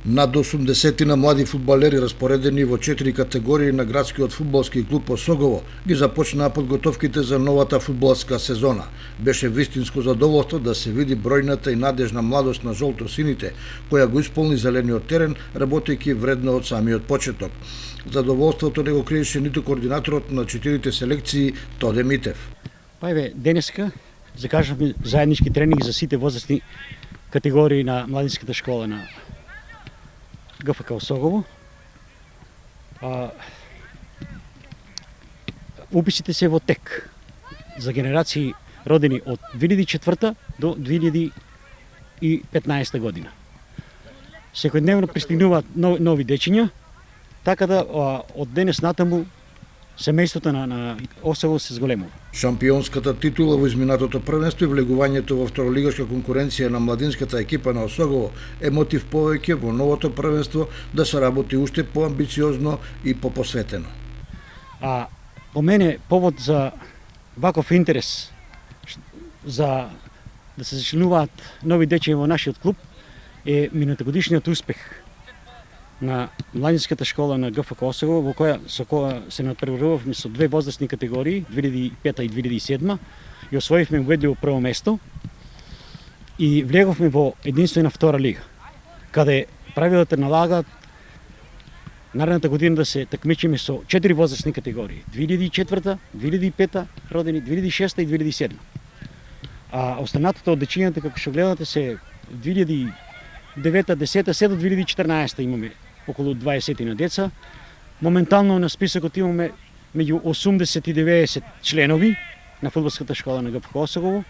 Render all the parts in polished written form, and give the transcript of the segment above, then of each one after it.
Над 80 млади фудбалери распоредени во 4 категории на градскиот фудбалски клуб Осогово ги започнаа подготовките за новата фудбалска сезона. Беше вистинско задоволство да се види бројната и надежна младост на жолто-сините, која го исполни зелениот терен, работејќи вредно од самиот почеток. Задоволството не го криеше ниту координаторот на 4 селекции Тоде Митев. Денеска закажавме заеднички тренинги за сите возрастни категории на младинската школа на ГФК Осогово. Уписите се во тек за генерации родени од 2004 до 2015 година. Секојдневно пристигнуваат нови дечиња, така да од денес натаму семејството на Осогово се зголемува. Шампионската титула во изминатото првенство и влегувањето во второлигашка конкуренција на младинската екипа на Осогово е мотив повеќе во новото првенство да се работи уште поамбициозно и попосветено. По мене повод за ваков интерес за да се зачленуваат нови дечиња во нашиот клуб е минатогодишниот успех на младинската школа на ГФК Осогово, во која се надпреварувавме со две возрастни категории, 2005 и 2007, и освоивме убедливо прво место и влеговме во единствена втора лига, каде правилата налагаат наредната година да се такмичиме со 4 возрастни категории, 2004, 2005 родени, 2006 и 2007. Останатото од дечињата, како што гледате, се 2009, 10, се до 2014 имаме околу 20 на деца. Моментално на списокот имаме меѓу 80 и 90 членови на фудбалската школа на ГФК Осогово.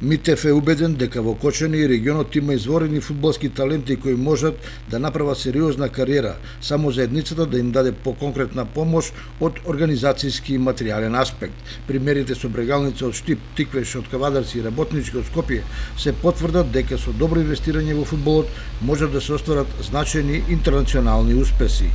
Митев е убеден дека во Кочани и регионот има изворени фудбалски таленти кои можат да направат сериозна кариера, само заедницата да им даде поконкретна помош од организацијски и материјален аспект. Примерите со Брегалница од Штип, Тиквеш од Кавадарци и Работнички од Скопје се потврдат дека со добро инвестирање во фудбалот можат да се остварат значајни интернационални успеси.